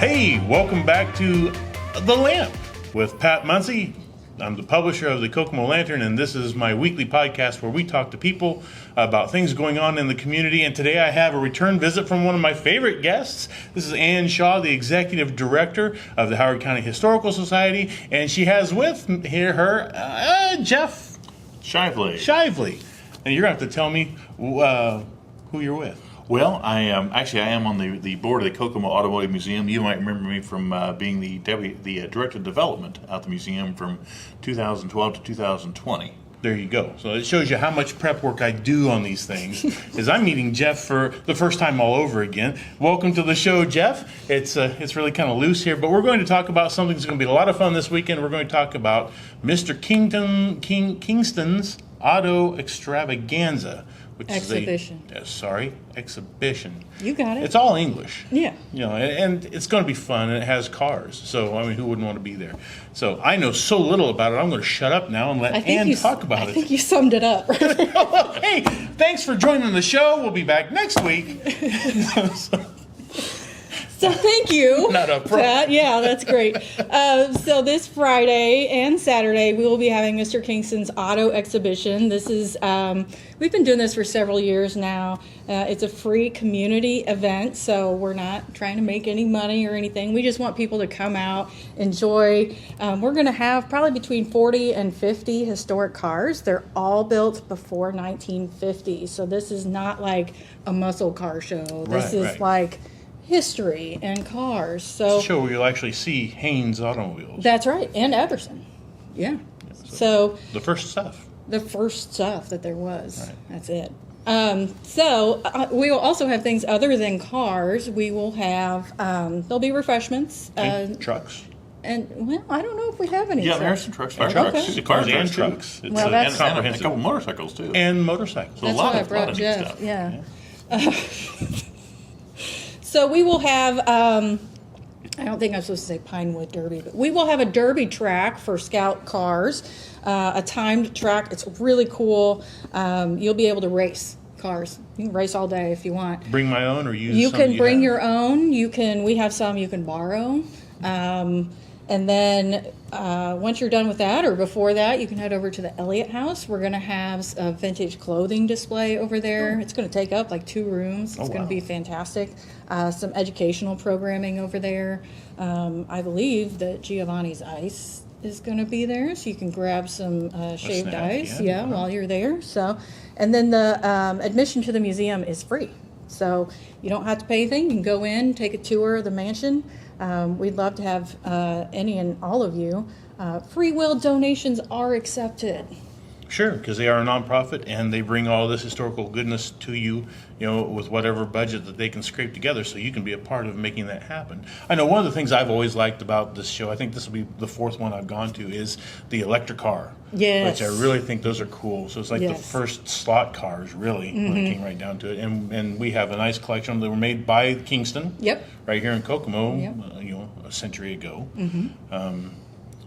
Hey, welcome back to The Lamp with Pat Munsey. I'm the publisher of the Kokomo Lantern, and this is my weekly podcast where we talk to people about things going on in the community. And today I have a return visit from one of my favorite guests. This is Ann Shaw, the executive director of the Howard County Historical Society, and she has with her Jeff Shively. And you're going to have to tell me who you're with. Well, I am on the board of the Kokomo Automotive Museum. You might remember me from being the director of development at the museum from 2012 to 2020. There you go. So it shows you how much prep work I do on these things. Because I'm meeting Jeff for the first time all over again. Welcome to the show, Jeff. It's really kind of loose here, but we're going to talk about something that's going to be a lot of fun this weekend. We're going to talk about Mr. Kingston's Auto Extravaganza. Exhibition. Exhibition. You got it. It's all English. Yeah. And it's going to be fun, and it has cars. So, I mean, who wouldn't want to be there? So, I know so little about it, I'm going to shut up now and let Ann talk about it. I think you summed it up. Hey, thanks for joining the show. We'll be back next week. So thank you. Not a problem. Pat. Yeah, that's great. So this Friday and Saturday, we will be having Mr. Kingston's Auto Exhibition. This is, we've been doing this for several years now. It's a free community event, so we're not trying to make any money or anything. We just want people to come out, enjoy. We're going to have probably between 40 and 50 historic cars. They're all built before 1950. So this is not like a muscle car show. This is like history and cars. So it's a show where you'll actually see Haynes automobiles. That's right, and Ederson. Yeah. So the first stuff. The first stuff that there was. Right. That's it. We will also have things other than cars. We will have there'll be refreshments. And trucks. And well, I don't know if we have any. Yeah, there's some trucks. Trucks and trucks. It's well, and a couple of motorcycles too. And motorcycles. That's why I brought Jeff. Stuff. Yeah. So we will have, I don't think I'm supposed to say Pinewood Derby, but we will have a derby track for Scout cars, a timed track. It's really cool. You'll be able to race cars. You can race all day if you want. Bring my own or use You some can you bring have? your own. We have some you can borrow. And then once you're done with that, or before that, you can head over to the Elliott House. We're going to have a vintage clothing display over there. It's going to take up like 2 rooms. It's going to be fantastic. Some educational programming over there. I believe that Giovanni's Ice is going to be there, so you can grab some shaved ice while you're there. So, and then the admission to the museum is free. So you don't have to pay anything. You can go in, take a tour of the mansion. We'd love to have any and all of you. Free will donations are accepted. Sure, because they are a nonprofit and they bring all this historical goodness to you, with whatever budget that they can scrape together, so you can be a part of making that happen. I know one of the things I've always liked about this show, I think this will be the 4th one I've gone to, is the electric car. Yes. Which I really think those are cool. So it's like the first slot cars, really, when it came right down to it. And we have a nice collection that were made by Kingston. Yep. Right here in Kokomo, Yep. A century ago.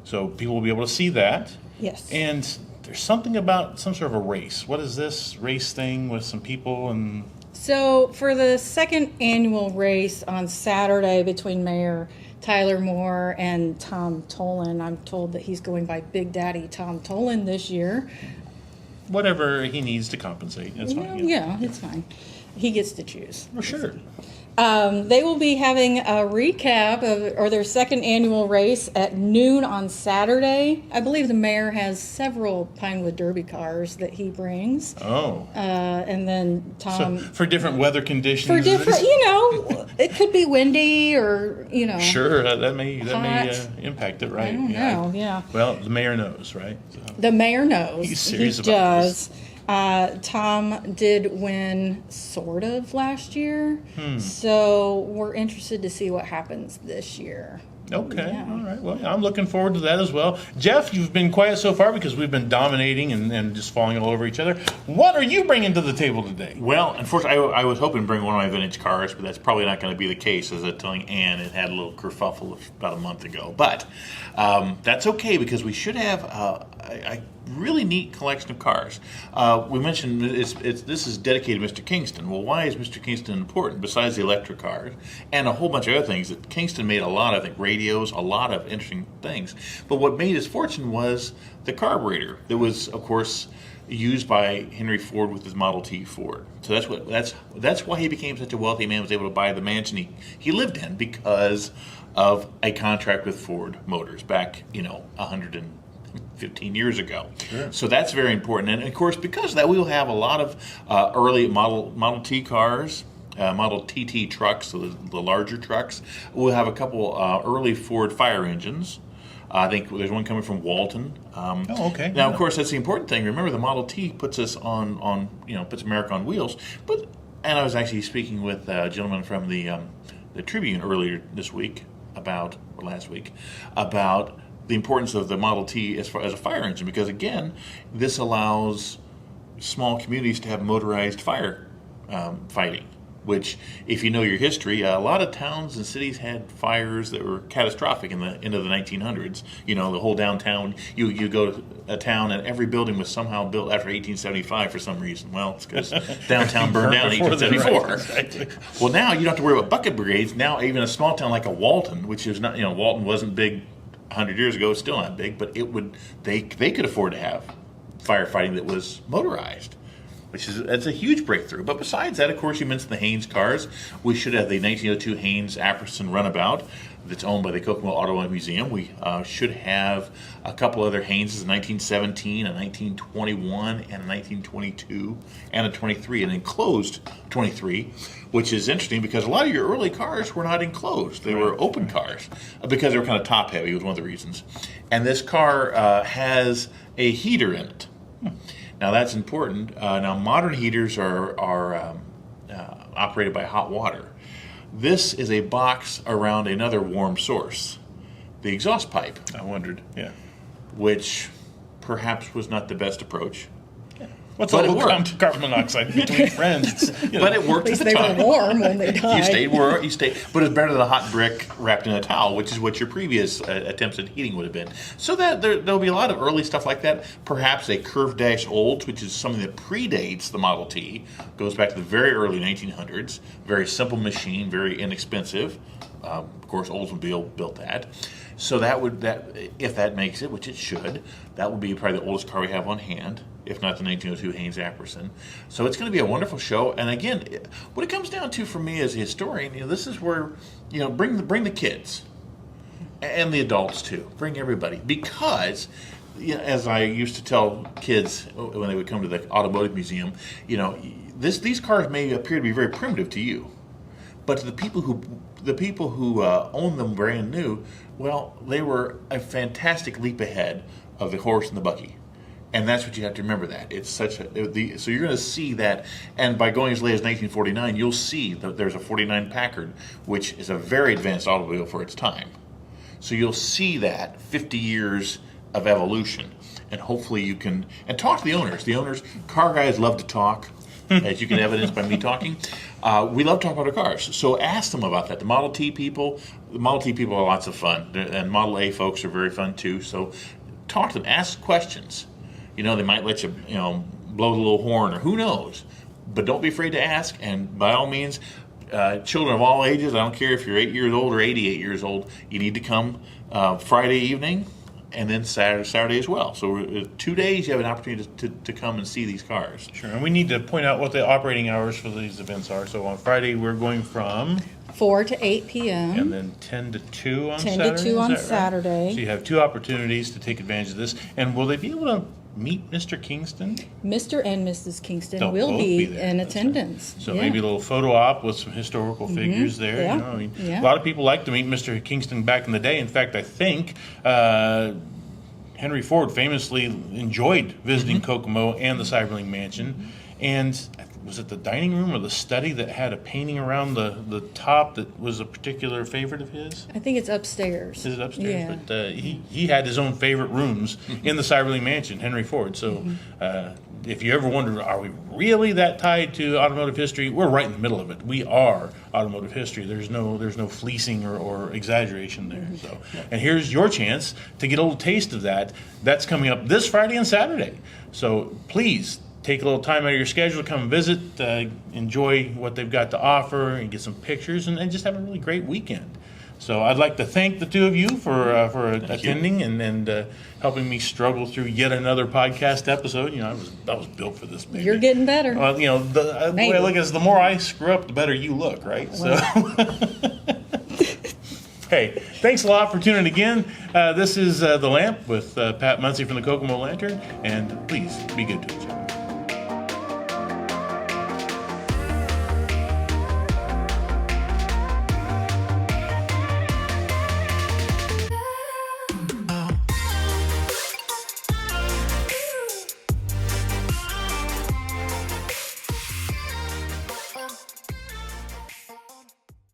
So people will be able to see that. Yes. And there's something about some sort of a race. What is this race thing with some people and... So for the 2nd annual race on Saturday between Mayor Tyler Moore and Tom Tolan, I'm told that he's going by Big Daddy Tom Tolan this year. Whatever he needs to compensate. That's fine. Yeah, it's fine. He gets to choose. For sure. They will be having a recap of their 2nd annual race at noon on Saturday. I believe the mayor has several Pinewood Derby cars that he brings. Oh. And then Tom... So for different weather conditions. For different, it could be windy or, Sure, that may impact it, right? I don't know, yeah. Well, the mayor knows, right? So. The mayor knows. He's serious he about does. this. Tom did win sort of last year, so we're interested to see what happens this year. Okay, Yeah. all right. Well, I'm looking forward to that as well. Jeff, you've been quiet so far because we've been dominating and just falling all over each other. What are you bringing to the table today? Well, unfortunately, I was hoping to bring one of my vintage cars, but that's probably not going to be the case. As I was telling Ann, it had a little kerfuffle about a month ago. But that's okay, because we should have a really neat collection of cars. We mentioned this is dedicated to Mr. Kingston. Well, why is Mr. Kingston important besides the electric cars and a whole bunch of other things? That Kingston made a lot of, I think, radios, a lot of interesting things. But what made his fortune was the carburetor that was, of course, used by Henry Ford with his Model T Ford. So that's why he became such a wealthy man, was able to buy the mansion he lived in, because of a contract with Ford Motors back 115 years ago. Sure. So that's very important. And of course, because of that, we will have a lot of early Model T cars, Model TT trucks, so the larger trucks. We'll have a couple early Ford fire engines. I think there's one coming from Walton. Okay. Now, of course, that's the important thing. Remember, the Model T puts us puts America on wheels. And I was actually speaking with a gentleman from the Tribune earlier this week last week about the importance of the Model T as far as a fire engine, because again, this allows small communities to have motorized fire fighting. Which, if you know your history, a lot of towns and cities had fires that were catastrophic in the end of the 1900s. The whole downtown, you go to a town and every building was somehow built after 1875 for some reason. Well, it's because downtown burned down in 1874. Right, exactly. Well, now you don't have to worry about bucket brigades. Now, even a small town like a Walton, which is not, Walton wasn't big 100 years ago, it's still not big, but they could afford to have firefighting that was motorized. That's a huge breakthrough. But besides that, of course, you mentioned the Haynes cars. We should have the 1902 Haynes Apperson Runabout that's owned by the Kokomo Automobile Museum. We should have a couple other Hayneses, a 1917, a 1921, and a 1922, and a 23, an enclosed 23, which is interesting because a lot of your early cars were not enclosed. They were open cars because they were kind of top-heavy was one of the reasons. And this car has a heater in it. Now that's important. Now modern heaters are operated by hot water. This is a box around another warm source, the exhaust pipe. I wondered, yeah. Which perhaps was not the best approach. What's all the carbon monoxide between friends? But it worked at the time. They were warm when they died. You stayed. But it's better than a hot brick wrapped in a towel, which is what your previous attempts at heating would have been. So that there'll be a lot of early stuff like that. Perhaps a curved dash olds, which is something that predates the Model T, goes back to the very early 1900s. Very simple machine, very inexpensive. Of course, Oldsmobile built that. So if that makes it, which it should, that will be probably the oldest car we have on hand, if not the 1902 Haynes Apperson. So it's going to be a wonderful show. And again, what it comes down to for me as a historian, this is where, bring the kids and the adults too. Bring everybody, because as I used to tell kids when they would come to the automotive museum, these cars may appear to be very primitive to you, but to the people who own them brand new, well, they were a fantastic leap ahead of the horse and the buggy. And that's what you have to remember. That it's so you're going to see that, and by going as late as 1949, you'll see that there's a 49 Packard, which is a very advanced automobile for its time. So you'll see that 50 years of evolution, and hopefully you can talk to the owners. The owners, car guys, love to talk, as you can evidence by me talking. We love talking about our cars, so ask them about that. The Model T people are lots of fun, and Model A folks are very fun too. So talk to them, ask questions. They might let you, blow the little horn, or who knows. But don't be afraid to ask. And by all means, children of all ages, I don't care if you're 8 years old or 88 years old, you need to come Friday evening and then Saturday as well. So 2 days you have an opportunity to come and see these cars. Sure, and we need to point out what the operating hours for these events are. So on Friday, we're going from 4 to 8 p.m. and then 10 to 2 on 10 Saturday. to 2 on Is that right? Saturday. So you have 2 opportunities to take advantage of this. And will they be able to meet Mr. Kingston? Mr. and Mrs. Kingston They'll will both be there. in That's attendance. So Yeah. maybe a little photo op with some historical figures there. Yeah. A Yeah. lot of people like to meet Mr. Kingston back in the day. In fact, I think Henry Ford famously enjoyed visiting Kokomo and the Cyberling Mansion. And was it the dining room or the study that had a painting around the top that was a particular favorite of his? I think it's upstairs. Is it upstairs? Yeah. But he had his own favorite rooms in the Cyberling Mansion, Henry Ford. So if you ever wondered, are we really that tied to automotive history? We're right in the middle of it. We are automotive history. There's no fleecing or exaggeration there. So, and here's your chance to get a little taste of that. That's coming up this Friday and Saturday. So please take a little time out of your schedule to come visit, enjoy what they've got to offer, and get some pictures, and just have a really great weekend. So I'd like to thank the two of you for attending and helping me struggle through yet another podcast episode. You know, I was built for this. Baby. You're getting better. Well, you know, the way I look at it is the more I screw up, the better you look, right? Well. So, hey, thanks a lot for tuning in again. This is The Lamp with Pat Munsey from the Kokomo Lantern, and please be good to each other.